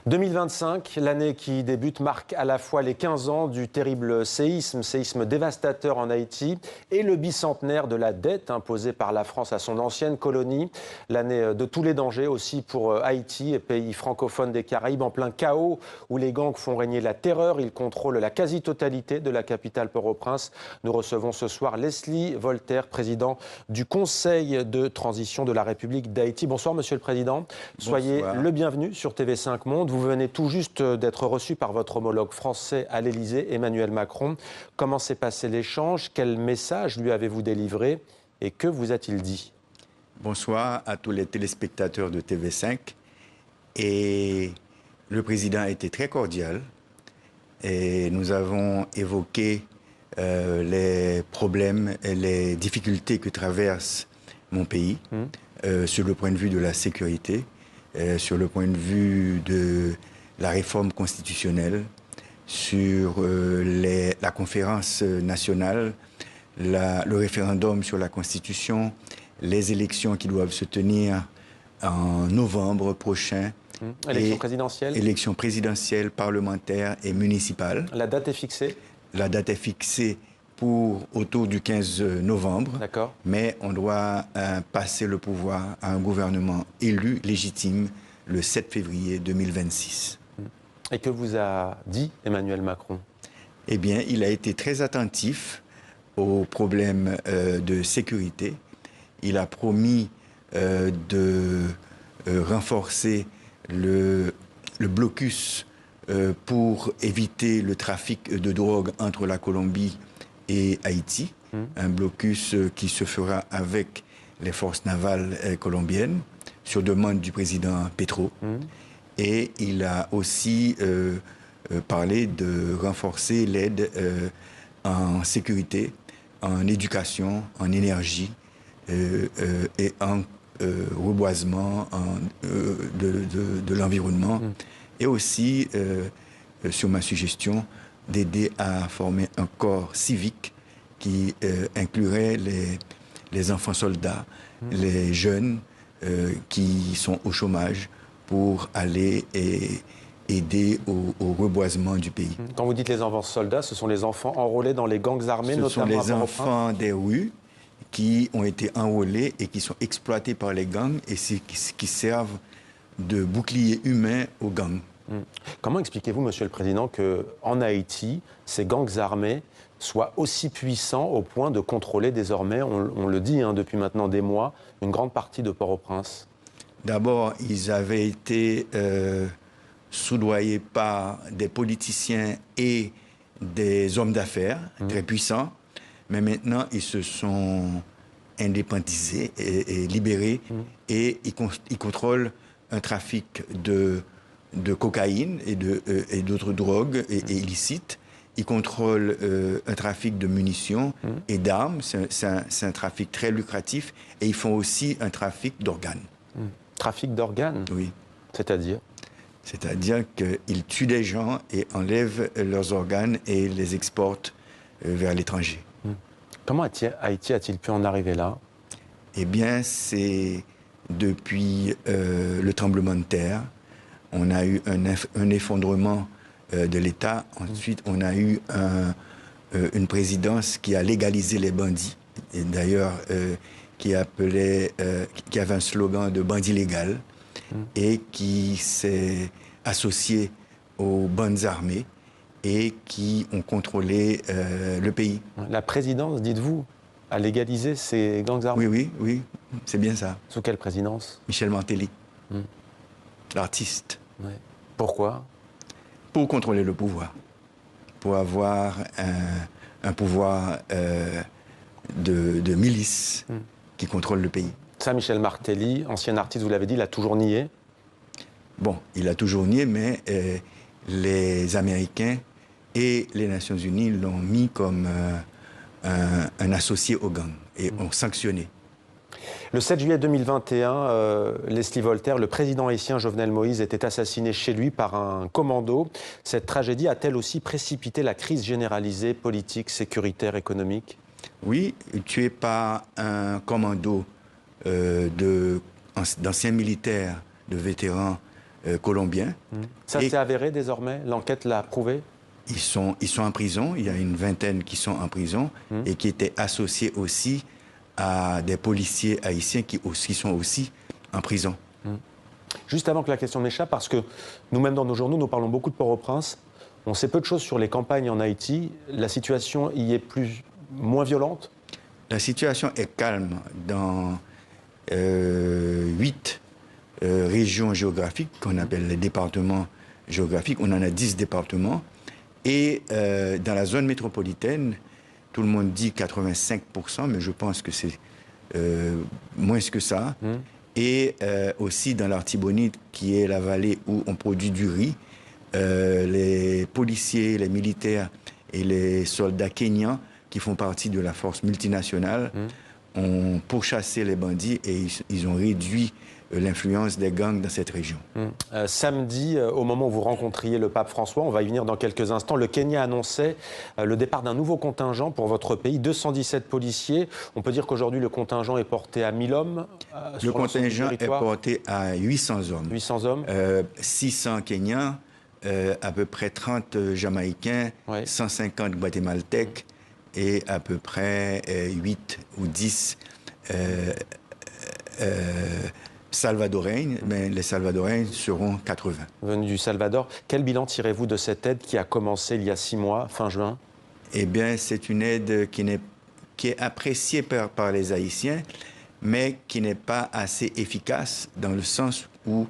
2025, l'année qui débute, marque à la fois les 15 ans du terrible séisme dévastateur en Haïti et le bicentenaire de la dette imposée par la France à son ancienne colonie. L'année de tous les dangers aussi pour Haïti, pays francophone des Caraïbes, en plein chaos où les gangs font régner la terreur. Ils contrôlent la quasi-totalité de la capitale Port-au-Prince. Nous recevons ce soir Leslie Voltaire, président du Conseil de transition de la République d'Haïti. Bonsoir, Monsieur le Président. Soyez le bienvenu sur TV5 Monde. Vous venez tout juste d'être reçu par votre homologue français à l'Élysée, Emmanuel Macron. Comment s'est passé l'échange? Quel message lui avez-vous délivré? Et que vous a-t-il dit? Bonsoir à tous les téléspectateurs de TV5. Et le président a été très cordial. Et nous avons évoqué les problèmes et les difficultés que traverse mon pays sur le point de vue de la sécurité, sur le point de vue de la réforme constitutionnelle, sur la conférence nationale, le référendum sur la Constitution, les élections qui doivent se tenir en novembre prochain. Élection présidentielle? Élection présidentielle, parlementaire et municipale. La date est fixée? La date est fixée pour autour du 15 novembre. D'accord. Mais on doit passer le pouvoir à un gouvernement élu, légitime, le 7 février 2026. Et que vous a dit Emmanuel Macron? Eh bien, il a été très attentif aux problèmes de sécurité. Il a promis de renforcer le blocus pour éviter le trafic de drogue entre la Colombie et Haïti. Un blocus qui se fera avec les forces navales colombiennes sur demande du président Petro. Et il a aussi parlé de renforcer l'aide en sécurité, en éducation, en énergie et en reboisement de l'environnement. Et aussi, sur ma suggestion, d'aider à former un corps civique qui inclurait les enfants soldats, les jeunes qui sont au chômage, pour aller aider au reboisement du pays. Quand vous dites les enfants soldats, ce sont les enfants enrôlés dans les gangs armés, notamment à Port-au-Prince? Ce sont les enfants des rues qui ont été enrôlés et qui sont exploités par les gangs et qui servent de bouclier humain aux gangs. Comment expliquez-vous, Monsieur le Président, qu'en Haïti, ces gangs armés soient aussi puissants au point de contrôler désormais, on le dit depuis maintenant des mois, une grande partie de Port-au-Prince? D'abord, ils avaient été soudoyés par des politiciens et des hommes d'affaires très puissants, mais maintenant, ils se sont indépendisés et libérés et ils contrôlent un trafic de cocaïne et d'autres drogues illicites. Ils contrôlent un trafic de munitions et d'armes. C'est un trafic très lucratif. Et ils font aussi un trafic d'organes. Trafic d'organes? Oui. C'est-à-dire? C'est-à-dire qu'ils tuent des gens et enlèvent leurs organes et les exportent vers l'étranger. Comment Haïti a-t-il pu en arriver là? Eh bien, c'est depuis le tremblement de terre. On a eu un effondrement de l'État. Ensuite, on a eu une présidence qui a légalisé les bandits. Et d'ailleurs, qui avait un slogan de bandit légal et qui s'est associé aux bandes armées et qui ont contrôlé le pays. La présidence, dites-vous, a légalisé ces gangs armés? Oui, c'est bien ça. Sous quelle présidence? Michel Martelly, l'artiste. Ouais. Pourquoi? Pour contrôler le pouvoir, pour avoir un pouvoir de milice qui contrôle le pays. Ça, Michel Martelly, ancien artiste, vous l'avez dit, il a toujours nié? Bon, il a toujours nié, mais les Américains et les Nations Unies l'ont mis comme un associé au gang et ont sanctionné. Le 7 juillet 2021, Leslie Voltaire, le président haïtien Jovenel Moïse, était assassiné chez lui par un commando. Cette tragédie a-t-elle aussi précipité la crise généralisée, politique, sécuritaire, économique? Oui, tué par un commando d'anciens militaires, de vétérans colombiens. Ça s'est avéré désormais? L'enquête l'a prouvé? Ils sont en prison. Il y a une vingtaine qui sont en prison et qui étaient associés aussi à des policiers haïtiens qui sont aussi en prison. Juste avant que la question n'échappe, parce que nous-mêmes dans nos journaux, nous parlons beaucoup de Port-au-Prince. On sait peu de choses sur les campagnes en Haïti. La situation y est moins violente? La situation est calme dans 8 régions géographiques qu'on appelle les départements géographiques. On en a 10 départements. Et dans la zone métropolitaine, tout le monde dit 85%, mais je pense que c'est moins que ça. Et aussi dans l'Artibonite, qui est la vallée où on produit du riz, les policiers, les militaires et les soldats kenyans qui font partie de la force multinationale ont pourchassé les bandits et ils ont réduit l'influence des gangs dans cette région. Samedi, au moment où vous rencontriez le pape François, on va y venir dans quelques instants, le Kenya annonçait le départ d'un nouveau contingent pour votre pays, 217 policiers. On peut dire qu'aujourd'hui, le contingent est porté à 1000 hommes. Le contingent est porté à 800 hommes. 800 hommes. 600 Kenyans, à peu près 30 Jamaïcains, 150 Guatémaltèques et à peu près 8 ou 10 Salvadoriens, mais les Salvadoriens seront 80. Venus du Salvador. Quel bilan tirez-vous de cette aide qui a commencé il y a 6 mois, fin juin? Eh bien, c'est une aide qui est appréciée par les Haïtiens, mais qui n'est pas assez efficace dans le sens où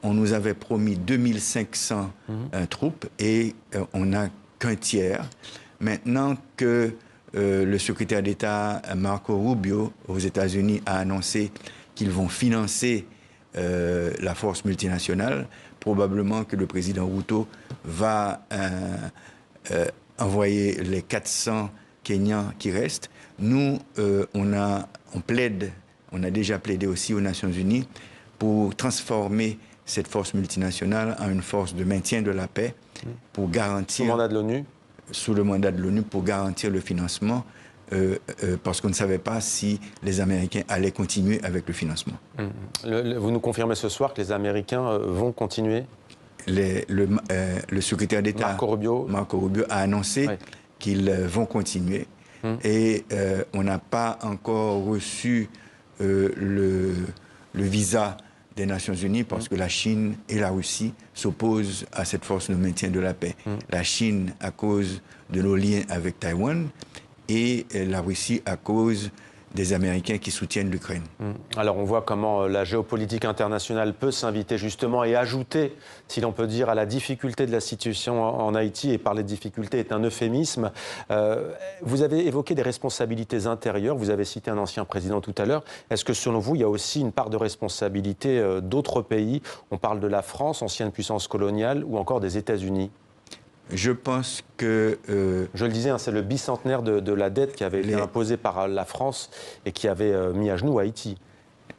on nous avait promis 2500 troupes et on n'a qu'un tiers. Maintenant que le secrétaire d'État Marco Rubio aux États-Unis a annoncé qu'ils vont financer la force multinationale, probablement que le président Ruto va envoyer les 400 Kenyans qui restent. Nous, on a déjà plaidé aussi aux Nations Unies pour transformer cette force multinationale en une force de maintien de la paix, pour garantir... Sous le mandat de l'ONU? Sous le mandat de l'ONU, pour garantir le financement, parce qu'on ne savait pas si les Américains allaient continuer avec le financement. Vous nous confirmez ce soir que les Américains vont continuer? Le secrétaire d'État Marco Rubio a annoncé qu'ils vont continuer. Et on n'a pas encore reçu le visa des Nations Unies parce que la Chine et la Russie s'opposent à cette force de maintien de la paix. La Chine à cause de nos liens avec Taïwan et la Russie à cause des Américains qui soutiennent l'Ukraine. Alors on voit comment la géopolitique internationale peut s'inviter justement et ajouter, si l'on peut dire, à la difficulté de la situation en Haïti, et parler de difficulté est un euphémisme. Vous avez évoqué des responsabilités intérieures, vous avez cité un ancien président tout à l'heure. Est-ce que selon vous, il y a aussi une part de responsabilité d'autres pays? On parle de la France, ancienne puissance coloniale, ou encore des États-Unis? Je pense que... Je le disais, c'est le bicentenaire de la dette qui avait été imposée par la France et qui avait mis à genoux Haïti.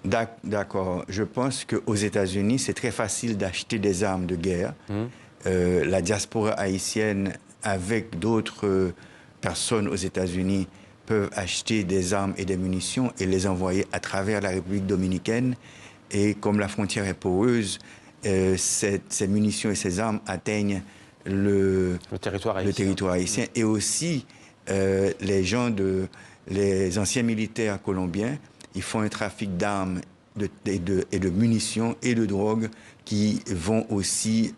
D'accord. Je pense qu'aux États-Unis, c'est très facile d'acheter des armes de guerre. La diaspora haïtienne, avec d'autres personnes aux États-Unis, peuvent acheter des armes et des munitions et les envoyer à travers la République dominicaine. Et comme la frontière est poreuse, ces munitions et ces armes atteignent le territoire haïtien. Et aussi les anciens militaires colombiens, ils font un trafic d'armes et de munitions et de drogue qui vont aussi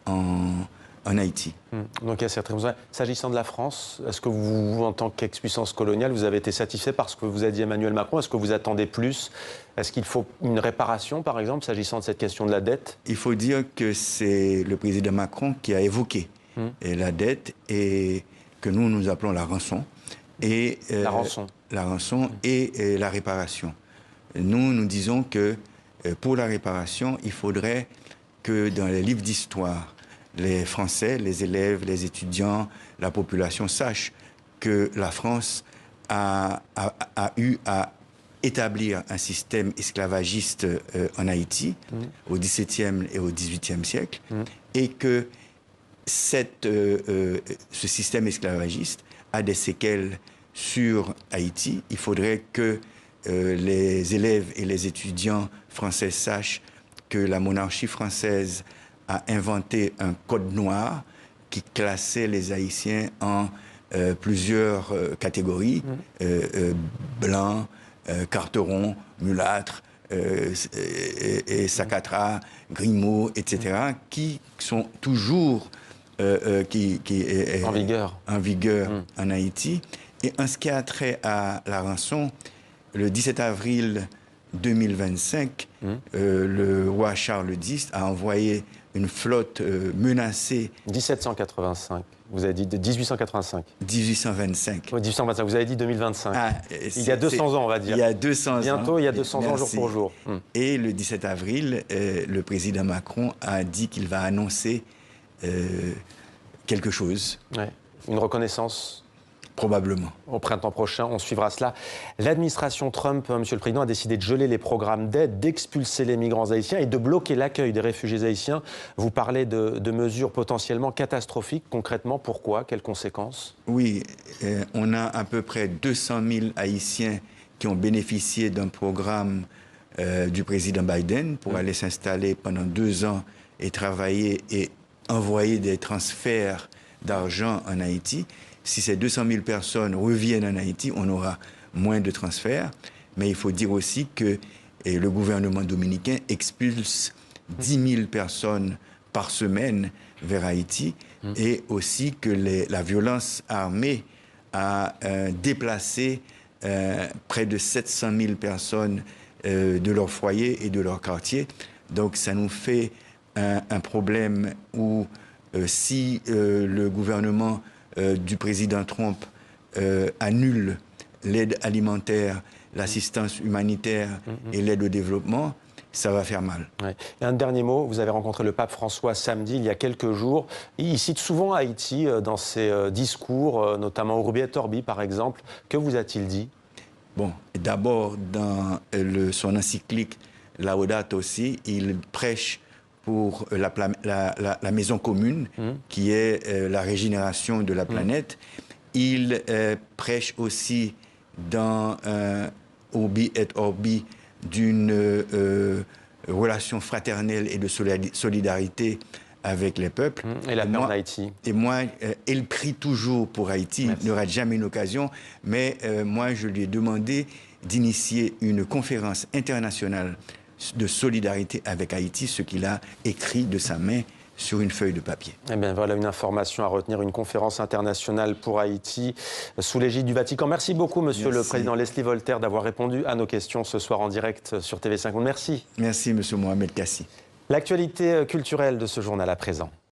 en Haïti. Donc il y a cette raison. S'agissant de la France, est-ce que vous, en tant qu'ex-puissance coloniale, vous avez été satisfait par ce que vous a dit Emmanuel Macron? Est-ce que vous attendez plus? Est-ce qu'il faut une réparation, par exemple, s'agissant de cette question de la dette? Il faut dire que c'est le président Macron qui a évoqué la dette et que nous appelons la rançon. Et, la rançon. La rançon et la réparation. Nous disons que pour la réparation, il faudrait que dans les livres d'histoire, les Français, les élèves, les étudiants, la population sachent que la France a eu à établir un système esclavagiste en Haïti au XVIIe et au XVIIIe siècle et que ce système esclavagiste a des séquelles sur Haïti. Il faudrait que les élèves et les étudiants français sachent que la monarchie française a inventé un code noir qui classait les Haïtiens en plusieurs catégories, blancs, carterons, mulâtres, et Sakatra, Grimaud, etc., qui sont toujours en vigueur en Haïti. Et en ce qui a trait à la rançon, le 17 avril 2025, le roi Charles X a envoyé une flotte menacée. 1785. Vous avez dit de 1885. 1825. Oui, 1825. Vous avez dit 2025. Il y a 200 ans, on va dire. Il y a 200 ans. Bientôt, il y a 200 ans jour pour jour. Et le 17 avril, le président Macron a dit qu'il va annoncer quelque chose. Ouais. Une reconnaissance. Probablement. Au printemps prochain, on suivra cela. L'administration Trump, Monsieur le Président, a décidé de geler les programmes d'aide, d'expulser les migrants haïtiens et de bloquer l'accueil des réfugiés haïtiens. Vous parlez de mesures potentiellement catastrophiques. Concrètement, pourquoi? Quelles conséquences? Oui, on a à peu près 200 000 Haïtiens qui ont bénéficié d'un programme du président Biden pour aller s'installer pendant 2 ans et travailler et envoyer des transferts d'argent en Haïti. Si ces 200 000 personnes reviennent en Haïti, on aura moins de transferts. Mais il faut dire aussi que le gouvernement dominicain expulse 10 000 personnes par semaine vers Haïti et aussi que la violence armée a déplacé près de 700 000 personnes de leur foyer et de leur quartier. Donc ça nous fait un problème où si le gouvernement du président Trump annule l'aide alimentaire, l'assistance humanitaire et l'aide au développement, ça va faire mal. Ouais. Et un dernier mot, vous avez rencontré le pape François samedi, il y a quelques jours. Il cite souvent Haïti dans ses discours, notamment Urbi et Orbi par exemple. Que vous a-t-il dit? Bon, d'abord, dans son encyclique Laudato Si, il prêche pour la maison commune, qui est la régénération de la planète. Il prêche aussi dans Urbi et Orbi d'une relation fraternelle et de solidarité avec les peuples. Et la paix en Haïti. Et moi, il prie toujours pour Haïti. Merci. Il n'aura jamais une occasion. Mais moi, je lui ai demandé d'initier une conférence internationale de solidarité avec Haïti, ce qu'il a écrit de sa main sur une feuille de papier. Eh bien, voilà une information à retenir, une conférence internationale pour Haïti sous l'égide du Vatican. Merci beaucoup, Monsieur le Président Leslie Voltaire, d'avoir répondu à nos questions ce soir en direct sur TV5 Monde. Merci. Merci, Monsieur Mohamed Kassi. L'actualité culturelle de ce journal à présent.